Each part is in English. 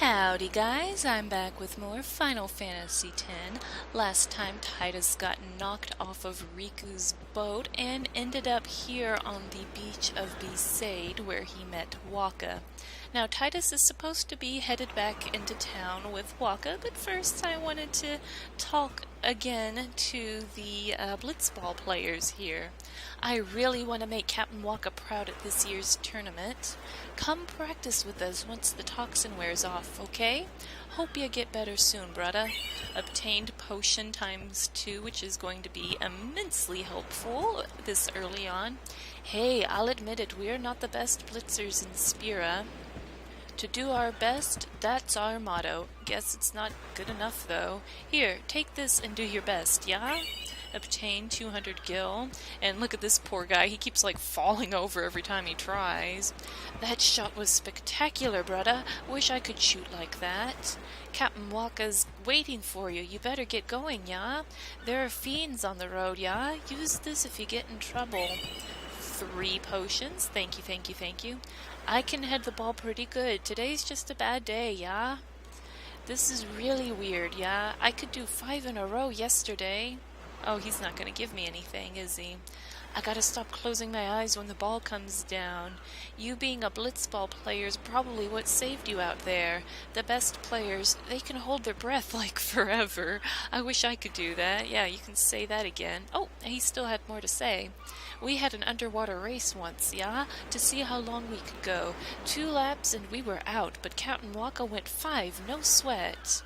Howdy guys, I'm back with more Final Fantasy X. Last time Tidus got knocked off of Riku's boat and ended up here on the beach of Besaid where he met Wakka. Now Tidus is supposed to be headed back into town with Wakka, but first I wanted to talk again to the Blitzball players here. I really want to make Captain Wakka proud at this year's tournament. Come practice with us once the toxin wears off, okay? Hope you get better soon, brother. Obtained potion ×2, which is going to be immensely helpful this early on. Hey, I'll admit it, we're not the best blitzers in Spira. To do our best, that's our motto. Guess it's not good enough, though. Here, take this and do your best, yeah? Obtain 200 gil. And look at this poor guy, he keeps like falling over every time he tries. That shot was spectacular, brother. Wish I could shoot like that. Captain Wakka's waiting for you. You better get going, yeah? There are fiends on the road, yeah? Use this if you get in trouble. 3 potions. Thank you, thank you, thank you. I can head the ball pretty good. Today's just a bad day, yeah? This is really weird, yeah? I could do 5 in a row yesterday. Oh, he's not gonna give me anything, is he? I gotta stop closing my eyes when the ball comes down. You being a blitzball player is probably what saved you out there. The best players, they can hold their breath like forever. I wish I could do that. Yeah, you can say that again. Oh, he still had more to say. We had an underwater race once, yeah? To see how long we could go. 2 laps and we were out, but Captain Wakka went 5, no sweat.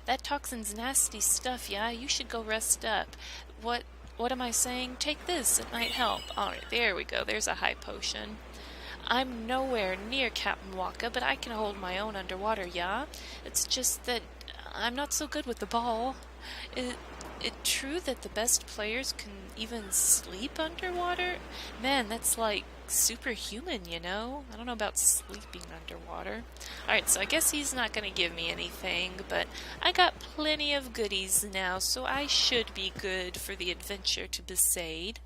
That toxin's nasty stuff, yeah? You should go rest up. What am I saying? Take this, it might help. Alright, there we go. There's a high potion. I'm nowhere near Captain Wakka, but I can hold my own underwater, yeah? It's just that I'm not so good with the ball. It true that the best players can even sleep underwater? Man, that's like superhuman, you know? I don't know about sleeping underwater. Alright, so I guess he's not going to give me anything, but I got plenty of goodies now, so I should be good for the adventure to Besaid.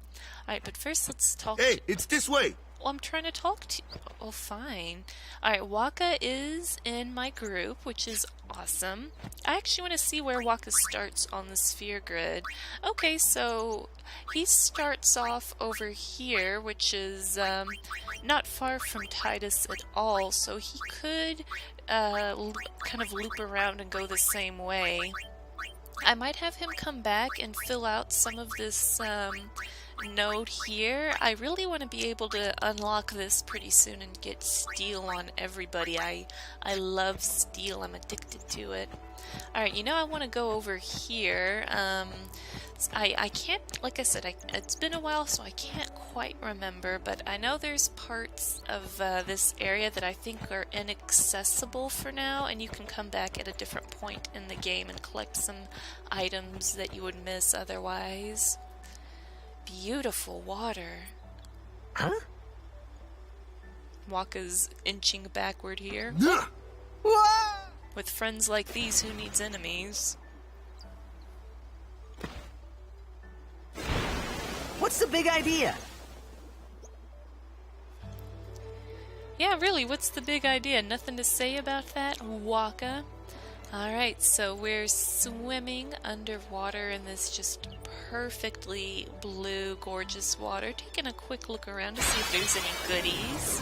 Alright, but first let's talk Hey, it's this way! Well, I'm trying to talk to you. Oh, fine. Alright, Wakka is in my group, which is awesome. I actually want to see where Wakka starts on the sphere grid. Okay, so he starts off over here, which is not far from Tidus at all, so he could kind of loop around and go the same way. I might have him come back and fill out some of this node here. I really want to be able to unlock this pretty soon and get steel on everybody. I love steel. I'm addicted to it. Alright, you know I want to go over here. I can't, like I said, it's been a while so I can't quite remember, but I know there's parts of this area that I think are inaccessible for now, and you can come back at a different point in the game and collect some items that you would miss otherwise. Beautiful water. Huh? Wakka's inching backward here. With friends like these, who needs enemies? What's the big idea? Yeah, really, what's the big idea? Nothing to say about that, Wakka? Alright, so we're swimming underwater in this just perfectly blue, gorgeous water. Taking a quick look around to see if there's any goodies.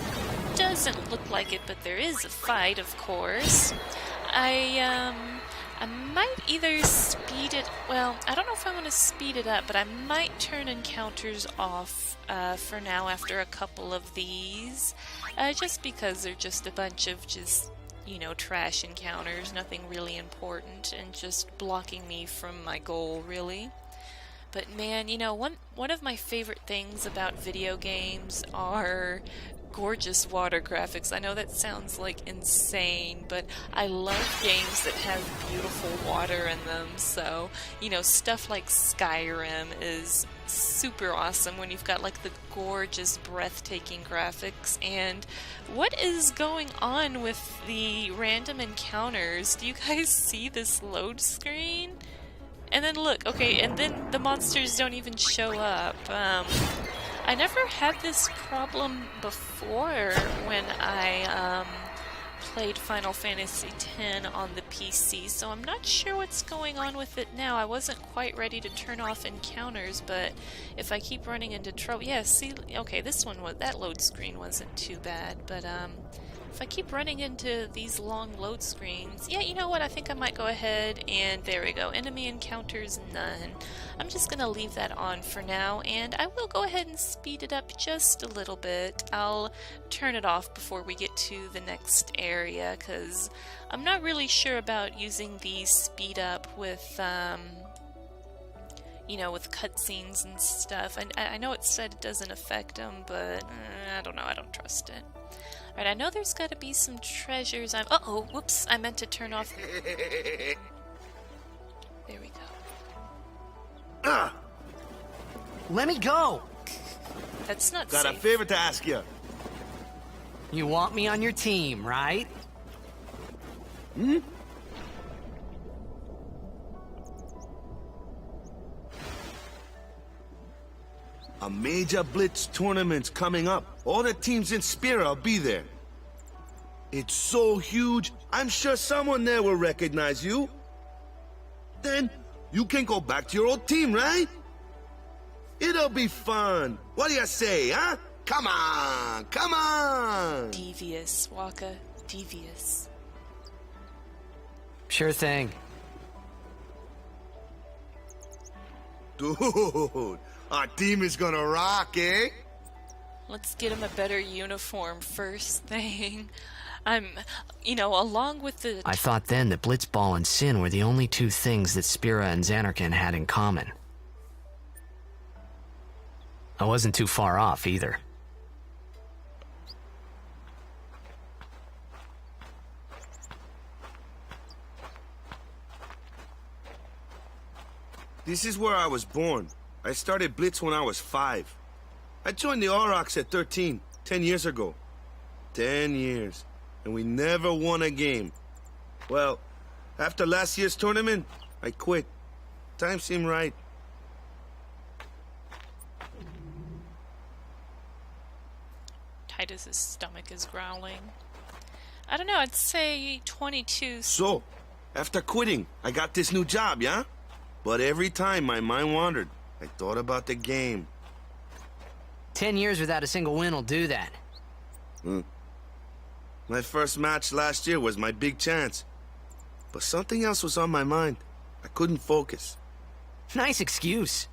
Doesn't look like it, but there is a fight, of course. I might either speed it... Well, I don't know if I want to speed it up, but I might turn encounters off for now after a couple of these. Just because they're just a bunch of you know, trash encounters, nothing really important, and just blocking me from my goal, really. But man, you know, one of my favorite things about video games are gorgeous water graphics. I know that sounds like insane, but I love games that have beautiful water in them. So, you know, stuff like Skyrim is super awesome when you've got like the gorgeous, breathtaking graphics. And what is going on with the random encounters? Do you guys see this load screen? And then look, okay, and then the monsters don't even show up. I never had this problem before when I played Final Fantasy X on the PC, so I'm not sure what's going on with it now. I wasn't quite ready to turn off encounters, but if I keep running into trouble... Yeah, see, okay, this one was... That load screen wasn't too bad, but, if I keep running into these long load screens... Yeah, you know what? I think I might go ahead and... There we go. Enemy encounters, none. I'm just gonna leave that on for now, and I will go ahead and speed it up just a little bit. I'll turn it off before we get to the next area, because I'm not really sure about using the speed up with, you know, with cutscenes and stuff. I know it said it doesn't affect them, but I don't know. I don't trust it. Alright, I know there's got to be some treasures. Uh-oh, whoops, I meant to turn off... There we go. Let me go! That's not Got safe. a favor to ask you. You want me on your team, right? Hmm? A major blitz tournament's coming up. All the teams in Spira will be there. It's so huge, I'm sure someone there will recognize you. Then, you can go back to your old team, right? It'll be fun. What do you say, huh? Come on, come on! Devious, Wakka. Devious. Sure thing. Dude, our team is gonna rock, eh? Let's get him a better uniform first thing. You know, along with the... I thought then that Blitzball and Sin were the only two things that Spira and Xanarkand had in common. I wasn't too far off either. This is where I was born. I started Blitz when I was 5. I joined the Aurochs at 13, 10 years ago. 10 years. And we never won a game. Well, after last year's tournament, I quit. Time seemed right. Tidus's stomach is growling. I don't know, I'd say 22... So, after quitting, I got this new job, yeah? But every time my mind wandered, I thought about the game. 10 years without a single win will do that. My first match last year was my big chance. But something else was on my mind. I couldn't focus. Nice excuse.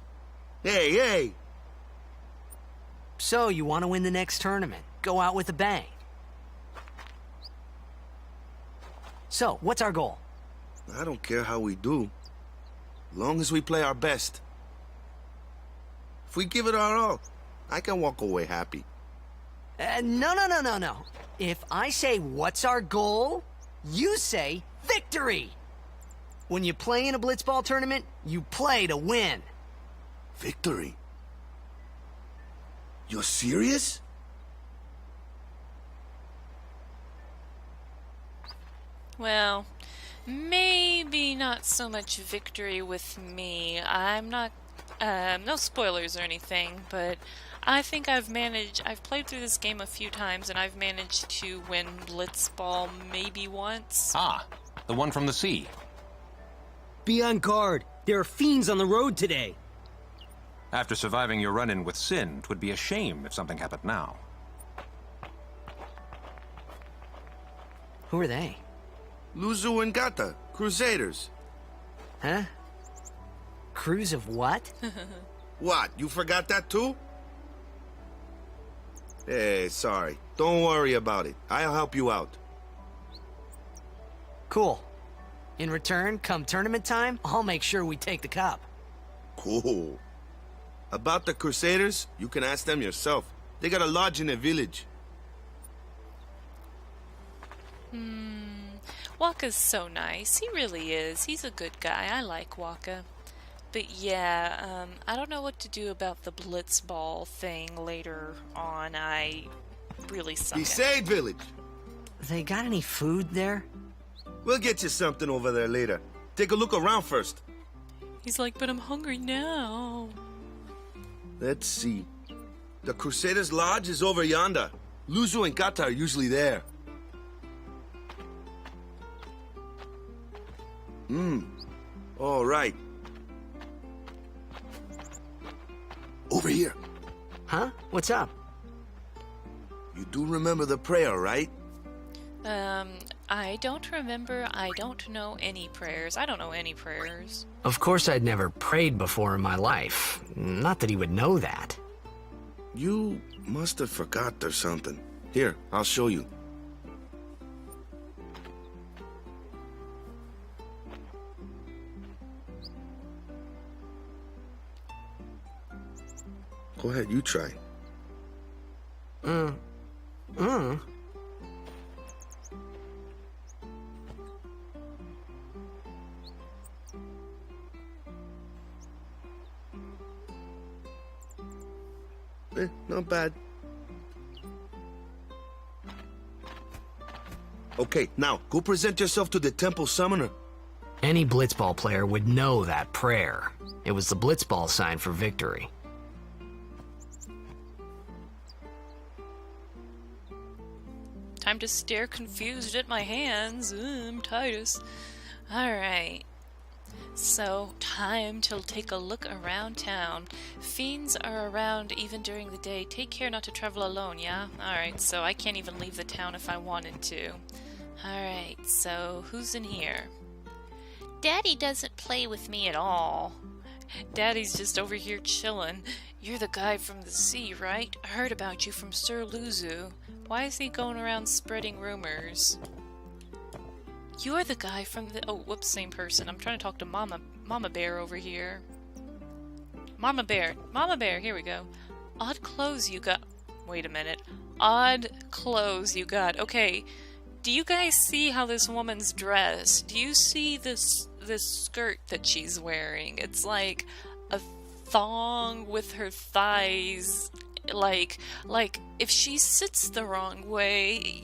Hey, hey! So, you want to win the next tournament? Go out with a bang. So, what's our goal? I don't care how we do. Long as we play our best. If we give it our all, I can walk away happy. No. If I say, what's our goal? You say, victory! When you play in a Blitzball tournament, you play to win. Victory? You're serious? Well, maybe not so much victory with me. I'm not... no spoilers or anything, but I think I've played through this game a few times, and I've managed to win Blitzball maybe once. Ah, the one from the sea. Be on guard. There are fiends on the road today. After surviving your run-in with Sin, 'twould be a shame if something happened now. Who are they? Luzu and Gata, Crusaders. Huh? Crews of what? What, you forgot that too? Hey, sorry. Don't worry about it. I'll help you out. Cool. In return, come tournament time, I'll make sure we take the cup. Cool. About the Crusaders, you can ask them yourself. They got a lodge in a village. Wakka's so nice. He really is. He's a good guy. I like Wakka. But yeah, I don't know what to do about the Blitzball thing later on. I really suck at it. Besaid Village. They got any food there? We'll get you something over there later. Take a look around first. He's like, but I'm hungry now. Let's see. The Crusaders' lodge is over yonder. Luzu and Gata are usually there. All right. Over here. Huh? What's up? You do remember the prayer, right? I don't remember. I don't know any prayers. I don't know any prayers. Of course I'd never prayed before in my life. Not that he would know that. You must have forgot or something. Here, I'll show you. Go ahead, you try. Not bad. Okay, now, go present yourself to the temple summoner. Any blitzball player would know that prayer. It was the blitzball sign for victory. Time to stare confused at my hands. I'm Tidus. Alright. So, time to take a look around town. Fiends are around even during the day. Take care not to travel alone, yeah? Alright, so I can't even leave the town if I wanted to. Alright, so who's in here? Daddy doesn't play with me at all. Daddy's just over here chilling. You're the guy from the sea, right? I heard about you from Sir Luzu. Why is he going around spreading rumors? You're the guy from the... Oh, whoops, same person. I'm trying to talk to Mama Bear over here. Mama Bear, here we go. Odd clothes you got... Wait a minute. Odd clothes you got. Okay, do you guys see how this woman's dressed? Do you see this skirt that she's wearing? It's like a thong with her thighs... Like, if she sits the wrong way,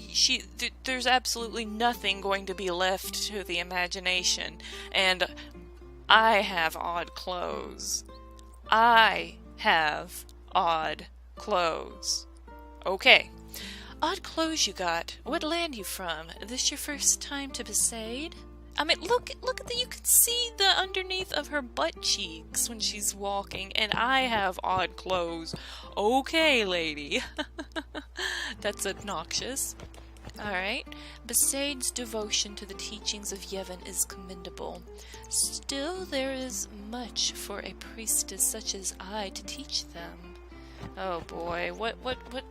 there's absolutely nothing going to be left to the imagination. And I have odd clothes. I have odd clothes. Okay. Odd clothes you got. What land you from? This your first time to Besaid? I mean, look at that. You can see the underneath of her butt cheeks when she's walking, and I have odd clothes. Okay, lady. That's obnoxious. Alright. Besaid's devotion to the teachings of Yevon is commendable. Still, there is much for a priestess such as I to teach them. Oh boy, what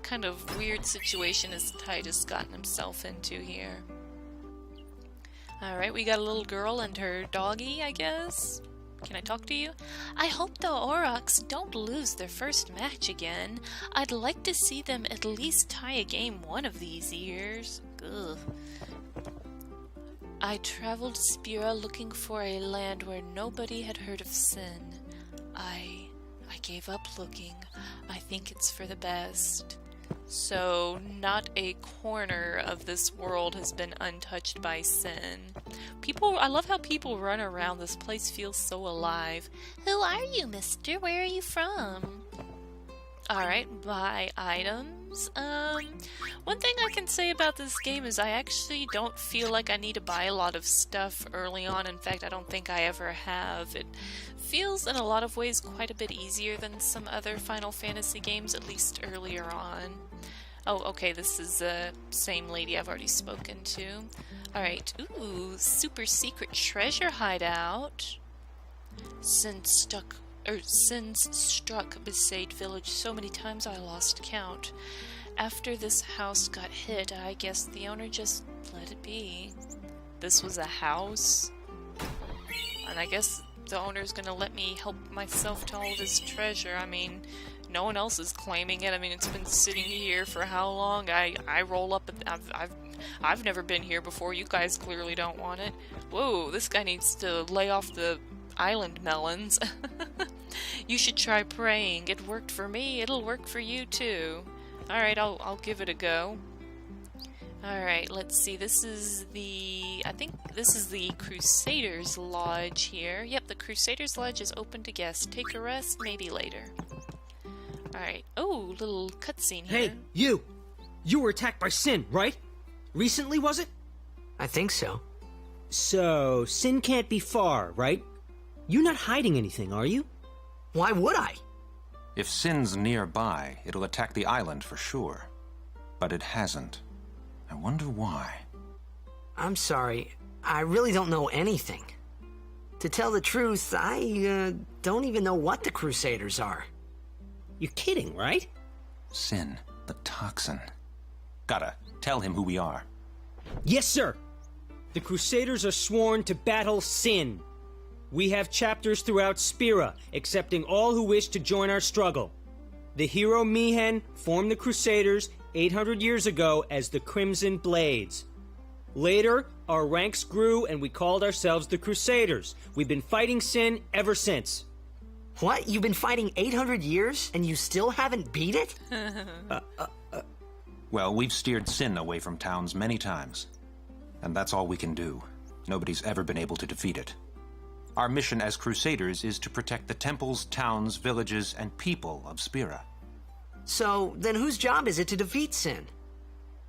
kind of weird situation has Tidus gotten himself into here? Alright, we got a little girl and her doggy, I guess. Can I talk to you? I hope the Aurochs don't lose their first match again. I'd like to see them at least tie a game one of these years. Ugh. I traveled Spira looking for a land where nobody had heard of sin. I gave up looking. I think it's for the best. So, not a corner of this world has been untouched by sin. I love how people run around. This place feels so alive. Who are you, mister? Where are you from? Alright, buy items. One thing I can say about this game is I actually don't feel like I need to buy a lot of stuff early on. In fact, I don't think I ever have. It feels in a lot of ways quite a bit easier than some other Final Fantasy games, at least earlier on. Oh, okay, this is the same lady I've already spoken to. Alright, ooh, super secret treasure hideout. Since struck Besaid Village so many times I lost count. After this house got hit, I guess the owner just let it be. This was a house? And I guess the owner's gonna let me help myself to all this treasure. I mean, no one else is claiming it. I mean, it's been sitting here for how long? I roll up. I've never been here before. You guys clearly don't want it. Whoa, this guy needs to lay off the island melons. You should try praying. It worked for me. It'll work for you too. Alright, I'll give it a go. Alright, let's see. I think this is the Crusaders Lodge here. Yep, the Crusaders Lodge is open to guests. Take a rest, maybe later. Alright. Oh, little cutscene here. Hey, you! You were attacked by Sin, right? Recently, was it? I think so. So, Sin can't be far, right? You're not hiding anything, are you? Why would I? If Sin's nearby, it'll attack the island for sure. But it hasn't. I wonder why. I'm sorry. I really don't know anything. To tell the truth, I don't even know what the Crusaders are. You're kidding, right? Sin, the toxin. Gotta tell him who we are. Yes, sir! The Crusaders are sworn to battle Sin. We have chapters throughout Spira, accepting all who wish to join our struggle. The hero Mihen formed the Crusaders 800 years ago as the Crimson Blades. Later, our ranks grew and we called ourselves the Crusaders. We've been fighting Sin ever since. What? You've been fighting 800 years and you still haven't beat it? Well, we've steered Sin away from towns many times. And that's all we can do. Nobody's ever been able to defeat it. Our mission as Crusaders is to protect the temples, towns, villages, and people of Spira. So, then whose job is it to defeat Sin?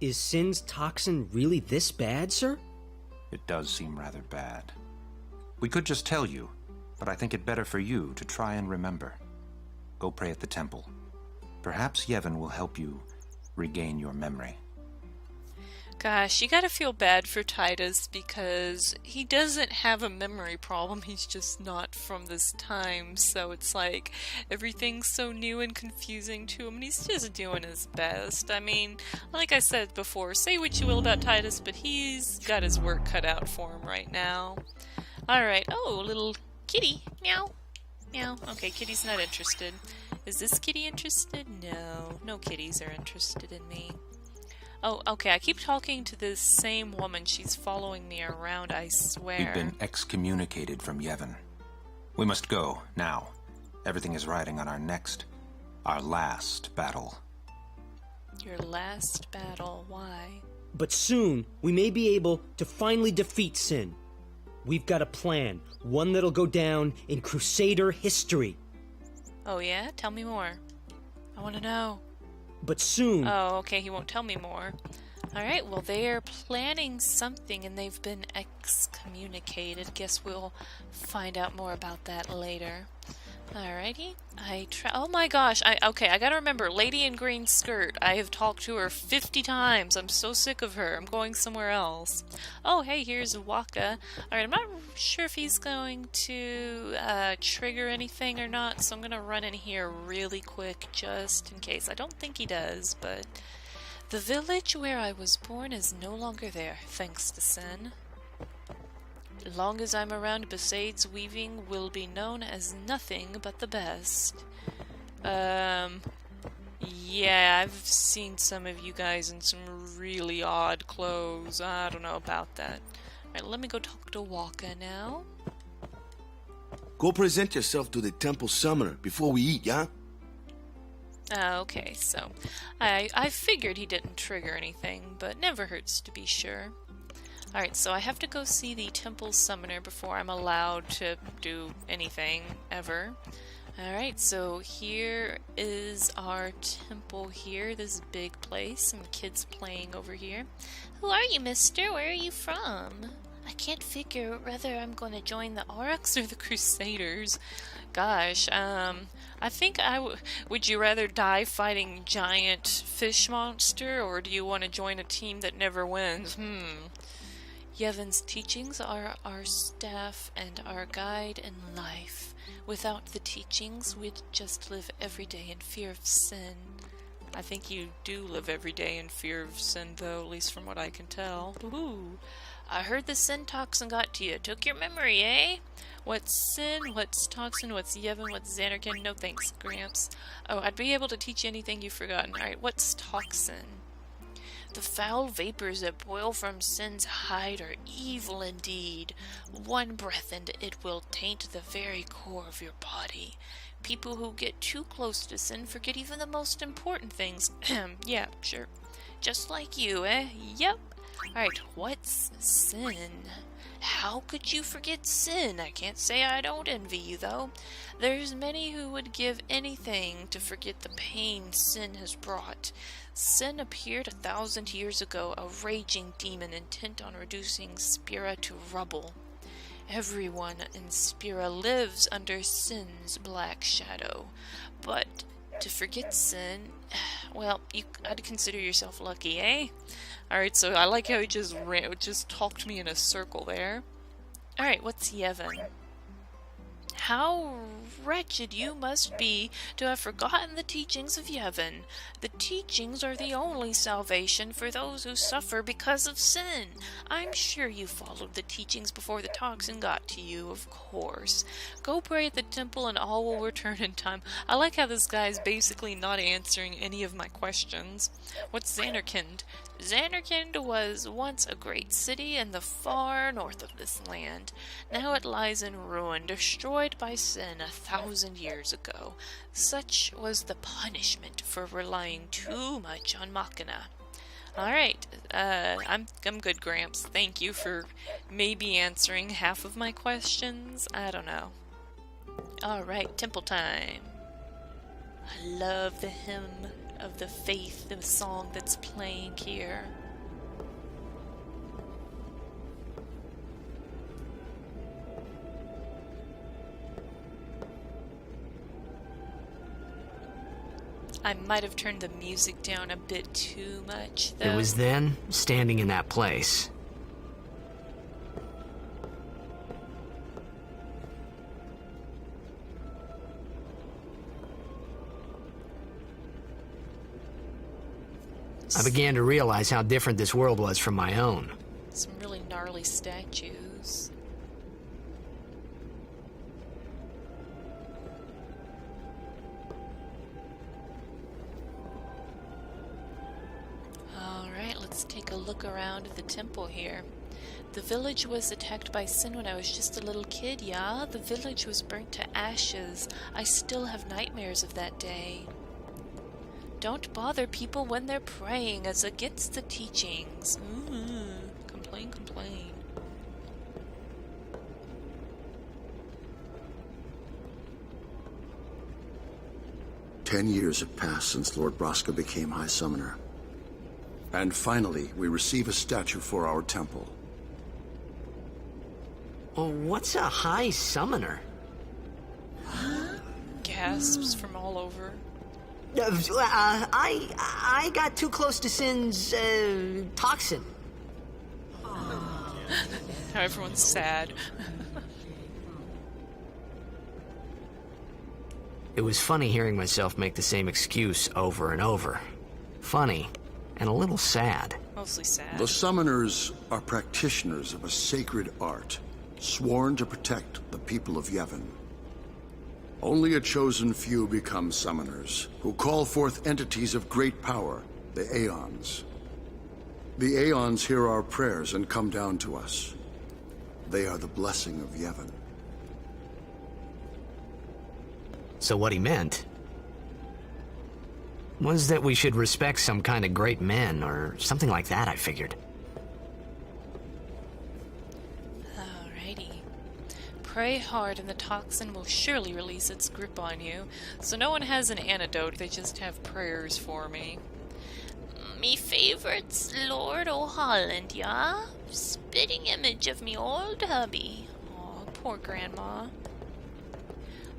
Is Sin's toxin really this bad, sir? It does seem rather bad. We could just tell you, but I think it better for you to try and remember. Go pray at the temple. Perhaps Yevon will help you regain your memory. Gosh, you gotta feel bad for Tidus because he doesn't have a memory problem, he's just not from this time, so it's like everything's so new and confusing to him and he's just doing his best. I mean, like I said before, say what you will about Tidus, but he's got his work cut out for him right now. Alright, oh, little kitty, meow, meow. Okay, kitty's not interested. Is this kitty interested? No, no kitties are interested in me. Oh, okay, I keep talking to this same woman. She's following me around, I swear. We've been excommunicated from Yevon. We must go, now. Everything is riding on our last battle. Your last battle, why? But soon, we may be able to finally defeat Sin. We've got a plan, one that'll go down in Crusader history. Oh yeah? Tell me more. I want to know. But soon... Oh, okay, he won't tell me more. Alright, well, they're planning something and they've been excommunicated. Guess we'll find out more about that later. Alrighty. Oh my gosh, okay, I gotta remember, Lady in Green Skirt. I have talked to her 50 times. I'm so sick of her. I'm going somewhere else. Oh, hey, here's Wakka. Alright, I'm not sure if he's going to trigger anything or not, so I'm gonna run in here really quick just in case. I don't think he does, but the village where I was born is no longer there, thanks to Sin. As long as I'm around, Besaid's weaving will be known as nothing but the best. Yeah, I've seen some of you guys in some really odd clothes. I don't know about that. Alright, let me go talk to Wakka now. Go present yourself to the temple summoner before we eat, yeah? Okay, so I figured he didn't trigger anything, but never hurts to be sure. Alright, so I have to go see the temple summoner before I'm allowed to do anything, ever. Alright, so here is our temple here, this big place, some kids playing over here. Who are you, mister? Where are you from? I can't figure whether I'm going to join the Aurochs or the Crusaders. Gosh, I think would you rather die fighting giant fish monster, or do you want to join a team that never wins? Yevon's teachings are our staff and our guide in life. Without the teachings, we'd just live every day in fear of sin. I think you do live every day in fear of sin, though, at least from what I can tell. Ooh, I heard the sin toxin got to you. Took your memory, eh? What's sin? What's toxin? What's Yevon? What's Xanarkin? No thanks, Gramps. Oh, I'd be able to teach you anything you've forgotten. Alright, what's toxin? The foul vapors that boil from Sin's hide are evil indeed. One breath and it will taint the very core of your body. People who get too close to Sin forget even the most important things. Yeah, sure. Just like you, eh? Yep. Alright, what's sin? How could you forget sin? I can't say I don't envy you, though. There's many who would give anything to forget the pain sin has brought. Sin appeared 1,000 years ago, a raging demon intent on reducing Spira to rubble. Everyone in Spira lives under Sin's black shadow, but to forget Sin, well, I'd consider yourself lucky, eh? Alright, so I like how he just talked me in a circle there. Alright, what's Yevon? How wretched you must be to have forgotten the teachings of Yevon. The teachings are the only salvation for those who suffer because of sin. I'm sure you followed the teachings before the toxin got to you, of course. Go pray at the temple and all will return in time. I like how this guy's basically not answering any of my questions. What's Zanarkand? Zanarkand was once a great city in the far north of this land. Now it lies in ruin, destroyed by sin 1,000 years ago. Such was the punishment for relying too much on Machina. Alright, I'm good, Gramps. Thank you for maybe answering half of my questions. I don't know. Alright, temple time. I love the hymn of the faith, the song that's playing here. I might have turned the music down a bit too much, though. It was then, standing in that place. I began to realize how different this world was from my own. Some really gnarly statues. Alright, let's take a look around the temple here. The village was attacked by sin when I was just a little kid, yeah? The village was burnt to ashes. I still have nightmares of that day. Don't bother people when they're praying, it's against the teachings. Complain, complain. "10 years have passed since Lord Braska became High Summoner. And finally, we receive a statue for our temple. Well, what's a High Summoner? Gasps from all over. I got too close to Sin's, toxin. Everyone's sad. It was funny hearing myself make the same excuse over and over. Funny, and a little sad. Mostly sad. The summoners are practitioners of a sacred art, sworn to protect the people of Yevon. Only a chosen few become summoners, who call forth entities of great power, the Aeons. The Aeons hear our prayers and come down to us. They are the blessing of Yevon. So what he meant was that we should respect some kind of great men, or something like that, I figured. Alrighty. Pray hard and the toxin will surely release its grip on you. So no one has an antidote, they just have prayers for me. Me favourite's Lord O'Holland, yeah? Spitting image of me old hubby. Aw, poor grandma.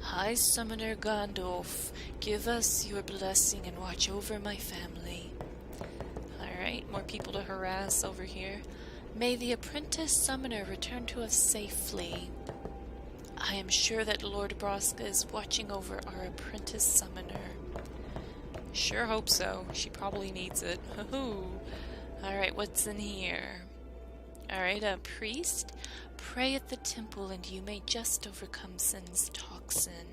High Summoner Gandalf, give us your blessing and watch over my family. Alright, more people to harass over here. May the apprentice summoner return to us safely. I am sure that Lord Braska is watching over our apprentice summoner. Sure hope so. She probably needs it. Alright, what's in here? Alright, a priest. Pray at the temple and you may just overcome Sin's toxin.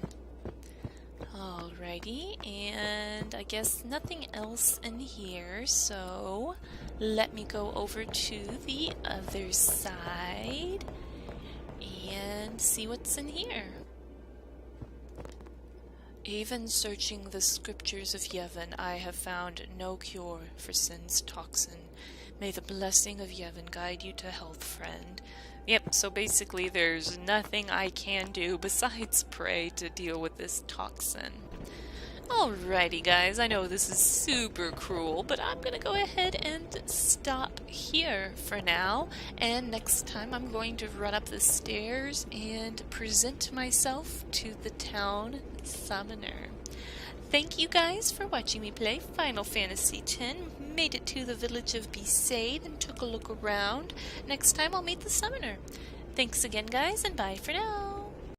Alrighty, and I guess nothing else in here, so let me go over to the other side and see what's in here. Even searching the scriptures of Yevon, I have found no cure for Sin's toxin. May the blessing of Yevon guide you to health, friend. Yep, so basically there's nothing I can do besides pray to deal with this toxin. Alrighty guys, I know this is super cruel, but I'm gonna go ahead and stop here for now, and next time I'm going to run up the stairs and present myself to the town summoner. Thank you guys for watching me play Final Fantasy X. Made it to the village of Besaid and took a look around. Next time I'll meet the summoner. Thanks again guys, and bye for now.